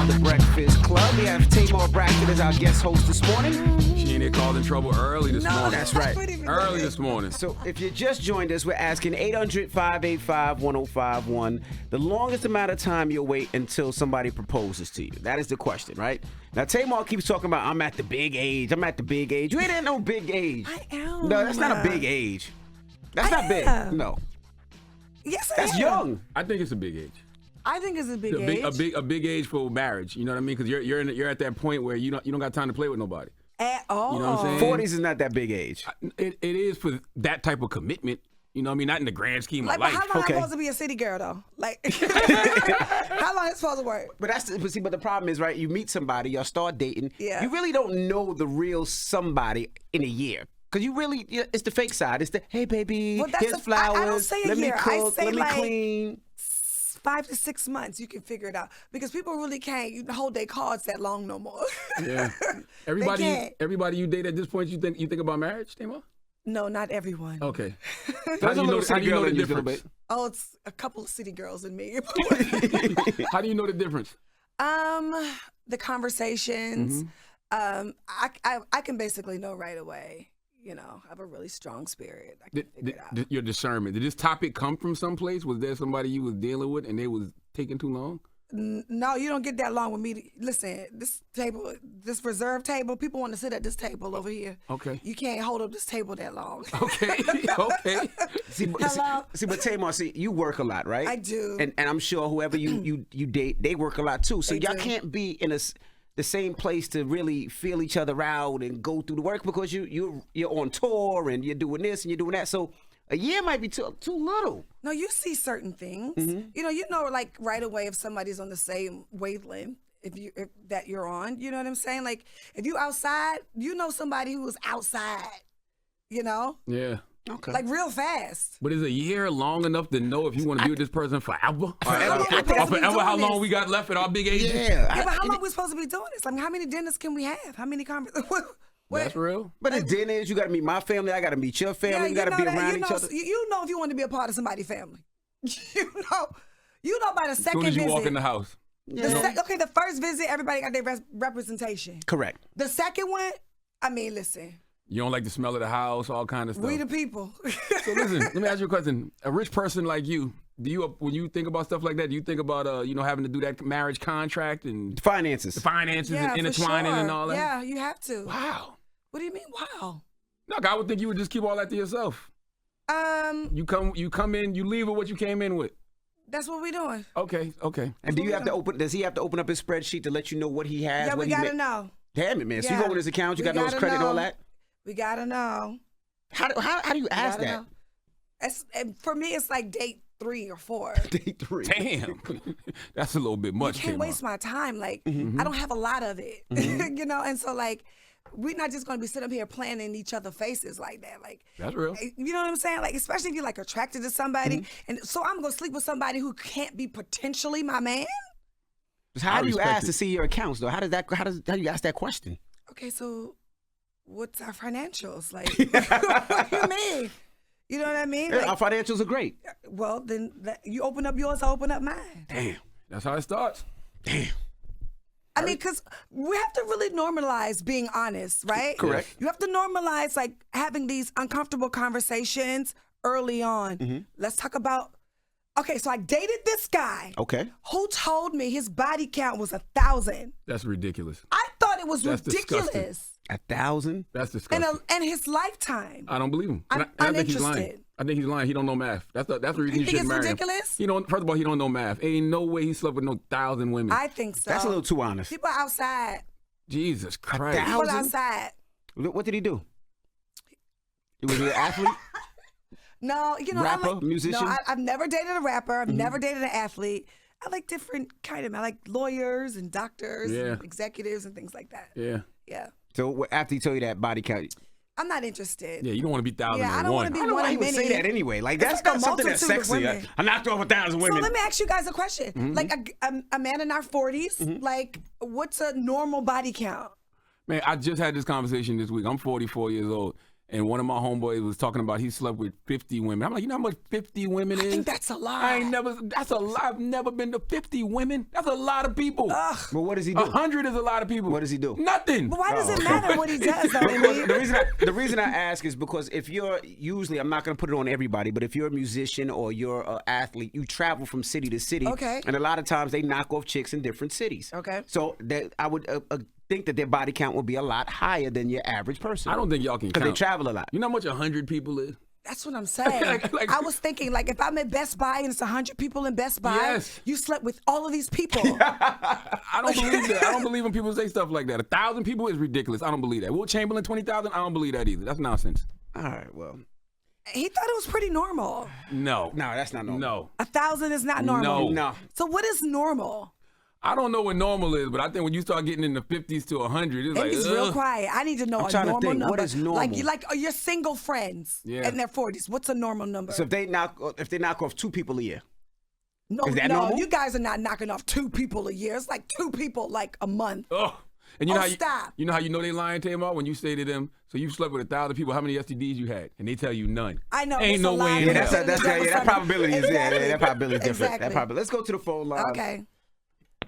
The Breakfast Club. We have Tamar Braxton as our guest host this morning. She ain't called in trouble early this morning. That's right. Early this morning. So if you just joined us, we're asking 800-585-1051, the longest amount of time you'll wait until somebody proposes to you. That is the question, right? Now, Tamar keeps talking about, I'm at the big age. I'm at the big age. You ain't at no big age. I am. No, that's not a big age. That's not big. No. Yes, I That's am. young. I think it's a big age. I think it's a big age. A big age for marriage. You know what I mean? Because you're at that point where you don't got time to play with nobody. At all. You know what I'm saying? 40s is not that big age. It is for that type of commitment. You know what I mean? Not in the grand scheme of But life. how long am I supposed to be a city girl though? Like, how long is it supposed to work? But but the problem is, right? You meet somebody, y'all start dating. Yeah. You really don't know the real somebody in a year. Because it's the fake side. It's the, hey, baby, Well, here's flowers. I don't say a let year. me I cook, say let me like clean. 5 to 6 months, you can figure it out. Because people really can't hold their cards that long no more. Yeah. Everybody you date at this point, you think about marriage, Tamar? No, not everyone. Okay. How do you know the difference? difference? Oh, it's a couple of city girls in me. How do you know the difference? The conversations. Mm-hmm. I can basically know right away. You know, I have a really strong spirit. I can figure it out. Your discernment. Did this topic come from someplace? Was there somebody you was dealing with and they was taking too long? No, you don't get that long with me. Listen, this reserved table, people want to sit at this table over here. Okay. You can't hold up this table that long. Okay. Okay. Hello? But Tamar, you work a lot, right? I do. And I'm sure whoever you date, they work a lot too. So y'all can't be in the same place to really feel each other out and go through the work because you're on tour and you're doing this and you're doing that. So a year might be too little. No, you see certain things. Mm-hmm. You know like right away if somebody's on the same wavelength if that you're on. You know what I'm saying? Like if you outside, you know somebody who is outside. You know? Yeah. Okay. Like real fast. But is a year long enough to know if you want to be with this person forever? Forever. Forever? How long we got left at our big age? Yeah. But how long we supposed to be doing this? I mean, how many dinners can we have? How many conversations? That's real. But the dinners, you got to meet my family. I got to meet your family. You got to be around each other. You know if you want to be a part of somebody's family. You know by the second As soon as you visit. walk in the house. The first visit, everybody got their representation. Correct. The second one, I mean, listen. You don't like the smell of the house, all kind of stuff. We the people. So listen, let me ask you a question. A rich person like you, when you think about stuff like that, do you think about having to do that marriage contract and finances, and intertwining and all that? Yeah, you have to. Wow. What do you mean? Wow. Look, I would think you would just keep all that to yourself. You come in, you leave with what you came in with. That's what we're doing. Okay. And does he have to open up his spreadsheet to let you know what he has? Yeah, we gotta know. Damn it, man. So Yeah. you go in his account, you got those credit and all that? We gotta know. How do you ask that? For me, it's like date 3 or 4. Date 3. Damn. That's a little bit much. You can't waste my time. Like, I don't have a lot of it. And so like, we're not just going to be sitting up here playing in each other's faces like that. Like, that's real. You know what I'm saying? Like, especially if you're like attracted to somebody. And so I'm going to sleep with somebody who can't be potentially my man. How do you ask to see your accounts though? How do you ask that question? Okay, so what's our financials? Like, what do you mean? You know what I mean? Like, our financials are great. Well, then you open up yours, I open up mine. Damn. That's how it starts. Damn. I mean, because we have to really normalize being honest, right? Correct. You have to normalize, like, having these uncomfortable conversations early on. Let's talk about, okay, so I dated this guy. Okay. Who told me his body count was 1,000. That's ridiculous. I thought it was That's ridiculous. disgusting. 1,000? That's disgusting. And his lifetime. I don't believe him. I'm I think he's uninterested. lying. I think he's lying. He don't know math. That's the reason you think shouldn't it's marry ridiculous? him. First of all, he don't know math. Ain't no way he slept with no 1,000 women. I think so. That's a little too honest. People outside. Jesus Christ. 1,000? People outside. What did he do? Was he an athlete? No, rapper, musician? No, I've never dated a rapper. I've never dated an athlete. I like different kind of. I like lawyers and doctors and executives and things like that. Yeah. Yeah. So after he told you that body count, I'm not interested. Yeah, you don't want to be 1,001. Yeah, I don't want to be I don't know one why he of would many. say that anyway. Like that's It's not like a something that's multitude of sexy. women. I knocked off 1,000 women. So let me ask you guys a question. Like a man in our 40s, like what's a normal body count? Man, I just had this conversation this week. I'm 44 years old. And one of my homeboys was talking about he slept with 50 women. I'm like, you know how much 50 women is? I think that's a lot. That's a lot. I've never been to 50 women. That's a lot of people. Ugh. But what does he do? 100 is a lot of people. What does he do? Nothing. But why does it matter what he does, though? The reason I ask is because if you're usually, I'm not going to put it on everybody, but if you're a musician or you're an athlete, you travel from city to city. Okay. And a lot of times they knock off chicks in different cities. Okay. So that I would think that their body count would be a lot higher than your average person. I don't think y'all can count. Because they travel a lot. You know how much 100 people is? That's what I'm saying. Like- I was thinking, like, if I'm at Best Buy and it's 100 people in Best Buy, Yes. you slept with all of these people. I don't believe that. I don't believe when people say stuff like that. 1,000 people is ridiculous. I don't believe that. Will Chamberlain 20,000? I don't believe that either. That's nonsense. All right, well. He thought it was pretty normal. No. No, that's not normal. No. 1,000 is not normal. No. So what is normal? I don't know what normal is, but I think when you start getting in the 50s to 100, it's like, It's real quiet. I need to know I'm a trying to normal think, number. what is normal? Like your single friends Yeah. in their 40s. What's a normal number? So if they knock off 2 people a year. no, is that no, normal? you guys are not knocking off 2 people a year. It's like 2 people like a month. oh. And you know Oh, how stop. you know how you know they lying to them all when you say to them, so you slept with 1,000 people, how many STDs you had? And they tell you none. I know. Ain't it's no a way lie. in Yeah, hell. that probability is Exactly. that probability is different. Exactly. That probability. Let's go to the phone line. Okay.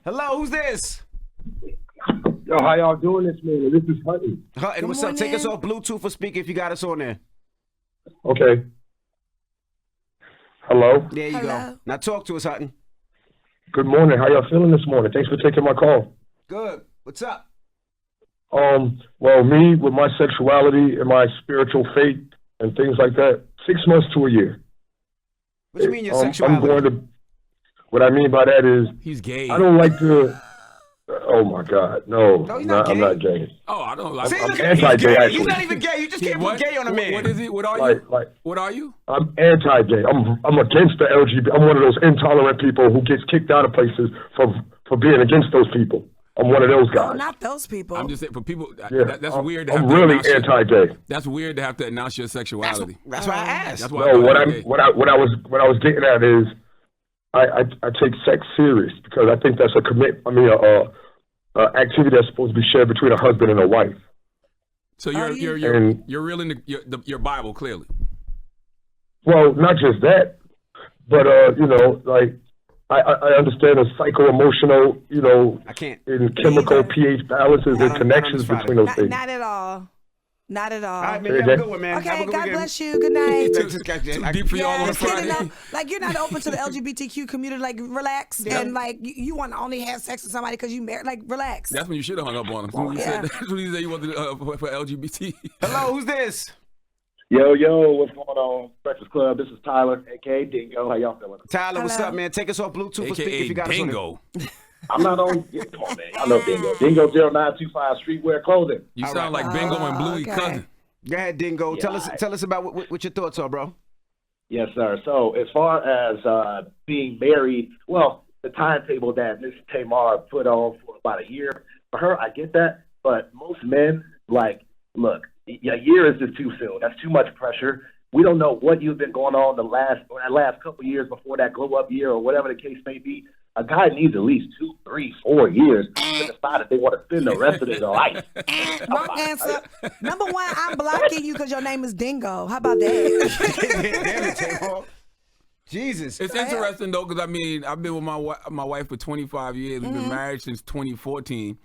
Hello, who's this? Yo, how y'all doing this morning? This is Hutton. Hutton, Good what's up? Take us morning. off Bluetooth or speaker if you got us on there. Okay. Hello. There you Hello. go. Now talk to us, Hutton. Good morning. How y'all feeling this morning? Thanks for taking my call. Good. What's up? Well, me with my sexuality and my spiritual faith and things like that, 6 months to a year. What do you mean your I'm sexuality? going to. What I mean by that is, He's gay. I don't like to. Oh my God, no, No, he's not I'm gay. not gay. Oh, I don't like See, I'm look at him. anti-gay, He's actually. not even gay. You just can't What? put gay on a man. What is it? What are you? Like, What are you? I'm anti-gay. I'm against the LGBT. I'm one of those intolerant people who gets kicked out of places for being against those people. I'm one of those No, guys. not those people. I'm just saying for people. Yeah, That's I'm, weird. To have I'm to really announce your- anti-gay. That's weird to have to announce your sexuality. That's why I asked. That's why. No, I thought you were gay. what I was getting at is I take sex serious because I think that's a activity that's supposed to be shared between a husband and a wife. So Are you? you're real into your Bible clearly. Well, not just that, but like I understand the psycho-emotional, I can't. and chemical Neither. pH balances I and don't connections understand between those not, things. not at all. Not at all. All right, man. You have a good one, man. Have a Okay, good God weekend. bless you. Good night. Too deep for y'all Yeah, on a just kidding. Friday. No, like you're not open to the LGBTQ community. Like relax and like you want to only have sex with somebody because you married. Like relax. That's when you should have hung up on him. When you said, that's when you said you wanted for LGBT. Hello, who's this? Yo, what's going on? Breakfast Club. This is Tyler, a.k.a. Dingo. How y'all feeling? Tyler, what's Hello. up, man? Take us off Bluetooth or speaker if AKA you got us on there. Dingo. I'm not on. Yeah, come on, man. I know Dingo. Dingo 0925 Streetwear Clothing. You All sound right. like Bingo and Bluey okay. cousin. Go ahead, Dingo. Yeah, Tell us about what your thoughts are, bro. Yes, sir. So as far as being married, well, the timetable that Miss Tamar put on for about a year, for her, I get that. But most men, like, look, a year is just too soon. That's too much pressure. We don't know what you've been going on the last couple of years before that glow up year or whatever the case may be. A guy needs at least 2, 3, 4 years to decide if they want to spend the rest of their life. Wrong answer. Number one, I'm blocking you because your name is Dingo. How about that? Damn it, Tamar. Jesus. It's interesting though, because I mean, I've been with my wife for 25 years. We've been married since 2014.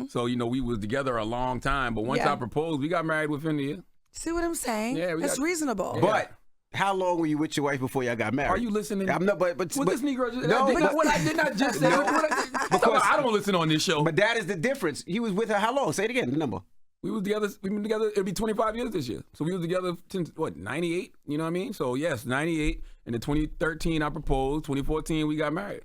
So we was together a long time. But once Yeah. I proposed, we got married within the year. See what I'm saying? Yeah, That's reasonable. But how long were you with your wife before y'all got married? Are you listening? I'm not, but What this Negro just No, what I did not just say. I don't listen on this show. But that is the difference. He was with her how long? Say it again. The number. We was together. We've been together. It'll be 25 years this year. So we was together since what 98. You know what I mean? So yes, 98. And in 2013 I proposed. 2014 we got married.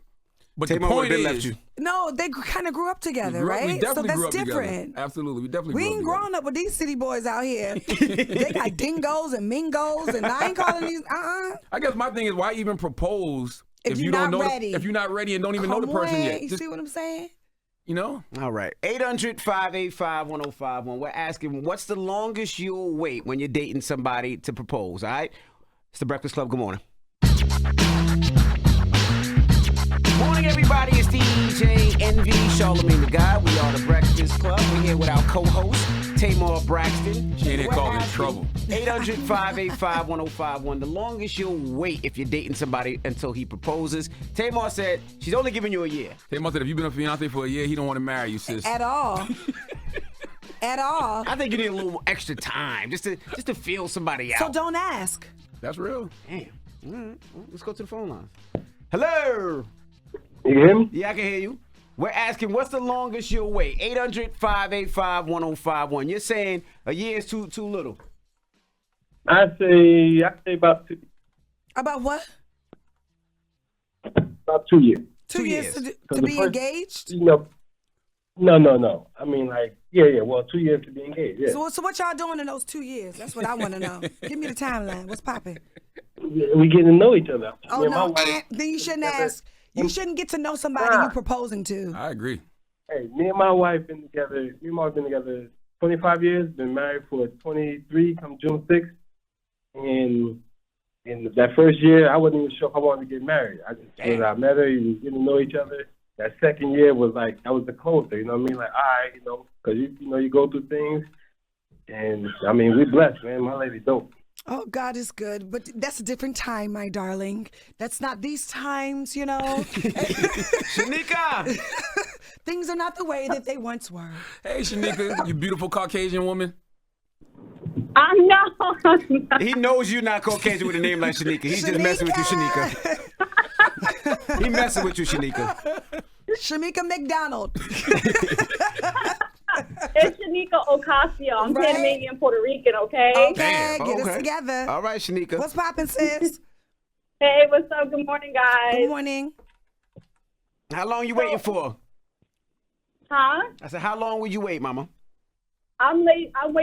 But Tamar the would point have is, been left you. No, they kind of grew up together, we right? definitely So that's grew up different. together. Absolutely, we definitely. We grew ain't up growing up with these city boys out here. They got dingoes and mingos, and I ain't calling these. I guess my thing is, why even propose If you you're don't not know ready. if you're not ready and don't even know the person yet? You Just, see what I'm saying? you know, All right. 800-585-1051. We're asking, what's the longest you'll wait when you're dating somebody to propose? All right. It's the Breakfast Club. Good morning. Morning, everybody. It's DJ Envy, Charlamagne the Guy. We are the Breakfast Club. We're here with our co-host, Tamar Braxton. She ain't here We're causing asking trouble. 800-585-1051. The longest you'll wait if you're dating somebody until he proposes. Tamar said she's only giving you a year. Tamar said if you've been a fiance for a year, he don't want to marry you, sis. At all. At all. I think you need a little extra time just to feel somebody out. So don't ask. That's real. Damn. All right. Well, let's go to the phone line. Hello. You hear me? Yeah, I can hear you. We're asking, what's the longest you'll wait? 800-585-1051. You're saying a year is too little. I say about 2. About what? About 2 years. 2 years years. to the be first- engaged? No. I mean, like, yeah. Well, 2 years to be engaged. Yeah. So what y'all doing in those 2 years? That's what I want to know. Give me the timeline. What's popping? We getting to know each other. Oh, Me and my no. wife- Then you shouldn't ask. You shouldn't get to know somebody you proposing to. I agree. Hey, me and my wife been together. Me and my wife been together 25 years. Been married for 23. Come June 6th. And in that first year, I wasn't even sure if I wanted to get married. I just when I met her, we was getting to know each other. That second year was like that was the closer. You know what I mean? Like, all right, because you go through things. And I mean, we blessed, man. My lady dope. Oh, God is good, but that's a different time, my darling. That's not these times, you know. Shanika! Things are not the way that they once were. Hey, Shanika, you beautiful Caucasian woman. I know. He knows you're not Caucasian with a name like Shanika. He's just messing with you, Shanika. He messing with you, Shanika. Shamika McDonald. It's Shanika Ocasio. I'm Right. Panamanian Puerto Rican, okay? Okay, Damn, get okay. us together. All right, Shanika. What's poppin', sis? Hey, what's up? Good morning, guys. Good morning. How long you waiting for? Huh? I said, how long would you wait, mama? I'm waiting as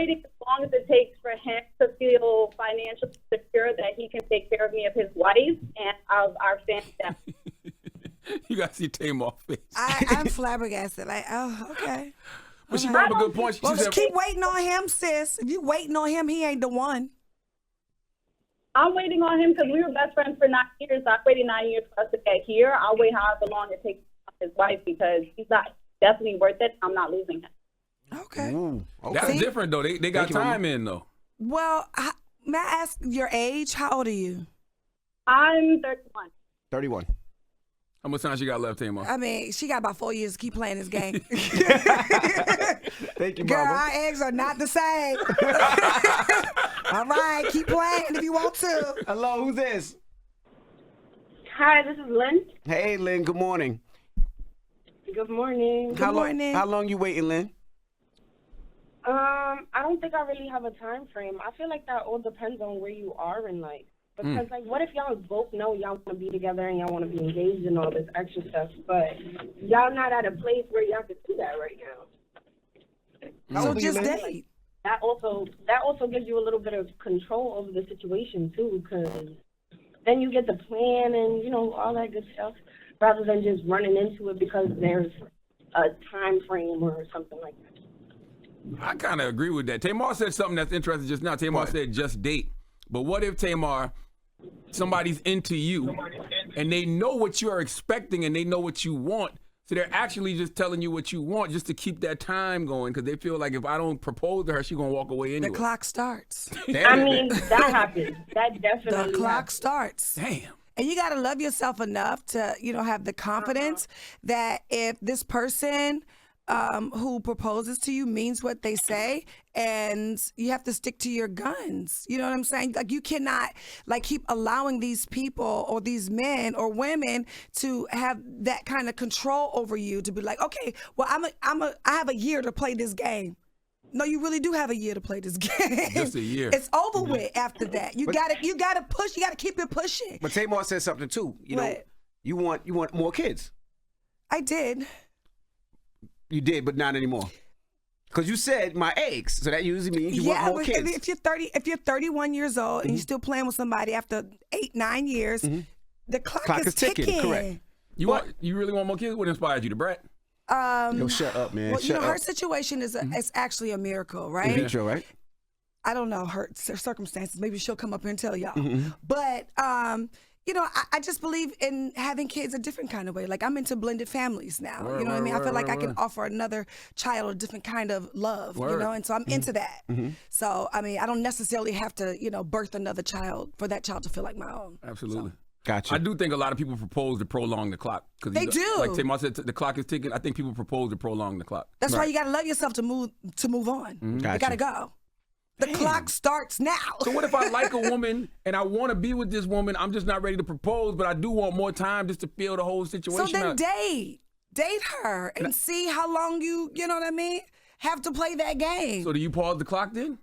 long as it takes for him to feel financially secure that he can take care of me of his wife and of our family. You got to see Tamar's face. I'm flabbergasted. Like, oh, okay. But she brought up a good point. She Well, said, just keep waiting on him, sis. If you waiting on him, he ain't the one. I'm waiting on him because we were best friends for 9 years. I waited 9 years for us to get here. I'll wait however long it takes for his wife because he's not definitely worth it. I'm not losing him. Okay. Ooh, okay. that's different, though. They got Thank you, mama. time in, though. Well, may I ask your age? How old are you? I'm 31. 31. How much time she got left, Tamar? I mean, she got about 4 years to keep playing this game. Thank you, Girl, mama. our eggs are not the same. All right, keep playing if you want to. Hello, who's this? Hi, this is Lynn. Hey, Lynn, good morning. Good morning. Good morning. How long you waiting, Lynn? I don't think I really have a time frame. I feel like that all depends on where you are in life. Because, like, what if y'all both know y'all want to be together and y'all want to be engaged and all this extra stuff, but y'all not at a place where y'all can do that right now? So just date. That also gives you a little bit of control over the situation, too, because then you get the plan and, you know, all that good stuff, rather than just running into it because there's a time frame or something like that. I kind of agree with that. Tamar said something that's interesting just now. Tamar said just date. But what if, Tamar, somebody's into you and they know what you are expecting and they know what you want, so they're actually just telling you what you want just to keep that time going because they feel like if I don't propose to her, she's going to walk away anyway. The clock starts. I mean, that happens. That definitely The clock happens. starts. Damn. And you got to love yourself enough to, you know, have the confidence that if this person who proposes to you means what they say, and you have to stick to your guns. You know what I'm saying? Like, you cannot like keep allowing these people or these men or women to have that kind of control over you to be like, okay, well, I have a year to play this game. No, you really do have a year to play this game. Just a year. It's over with after that. You gotta push. You gotta keep it pushing. But Tamar said something too. You know, What? you want more kids. I did. You did, but not anymore. Because you said my eggs, so that usually means you want more but kids. if you're 31 years old and you're still playing with somebody after 8-9 years, the clock is ticking. Correct. You really want more kids? What inspired you, the brat? Yo, shut up, man. Well, shut you know, up. her situation is it's actually a miracle, right? In vitro, right? I don't know her circumstances. Maybe she'll come up here and tell y'all. But you know, I just believe in having kids a different kind of way. Like, I'm into blended families now. You know what I mean? I feel like I can offer another child a different kind of love, you know? And so I'm into that. So, I mean, I don't necessarily have to, you know, birth another child for that child to feel like my own. Absolutely. So. Gotcha. I do think a lot of people propose to prolong the clock. They do. Like Tamar said, the clock is ticking. I think people propose to prolong the clock. That's why you got to love yourself to move on. You got to go. The clock starts now. So what if I like a woman and I want to be with this woman? I'm just not ready to propose, but I do want more time just to feel the whole situation. So then date her and see how long you know what I mean, have to play that game. So do you pause the clock then?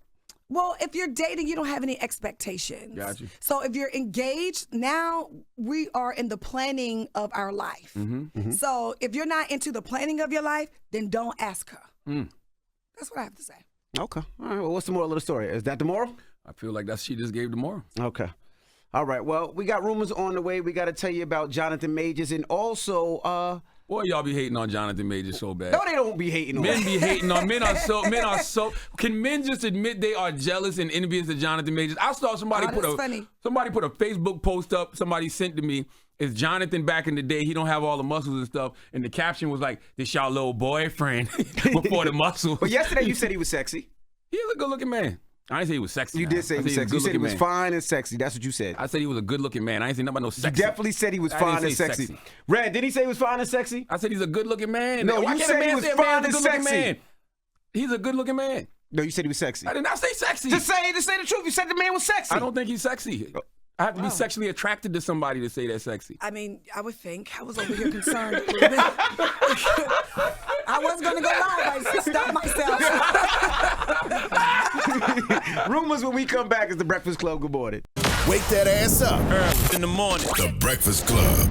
Well, if you're dating, you don't have any expectations. Got you. So if you're engaged, now we are in the planning of our life. So if you're not into the planning of your life, then don't ask her. That's what I have to say. Okay. All right. Well, what's the moral of the story? Is that the moral? I feel like she just gave the moral. Okay. All right. Well, we got rumors on the way. We got to tell you about Jonathan Majors and also boy, y'all be hating on Jonathan Majors so bad. No, they don't be hating on men be hating on men are so can men just admit they are jealous and envious of Jonathan Majors? I saw somebody put a Facebook post up, somebody sent to me. It's Jonathan back in the day. He don't have all the muscles and stuff. And the caption was like, this y'all little boyfriend before the muscles. But yesterday you said he was sexy. He's a good looking man. I didn't say he was sexy. You did say he was sexy. You said he was fine and sexy. That's what you said. I said he was a good looking man. I ain't saying nothing about no sexy. You definitely said he was fine and sexy. Red, did he say he was fine and sexy? I said he's a good looking man. No, you said he was fine and sexy. Man? He's a good looking man. No, you said he was sexy. I did not say sexy. Just say the truth. You said the man was sexy. I don't think he's sexy. I have to be sexually attracted to somebody to say they're sexy. I mean, I would think. I was over here concerned a little bit. I was going to go live. I stopped myself. Rumors when we come back is The Breakfast Club. Good morning. Wake that ass up. In the morning. The Breakfast Club.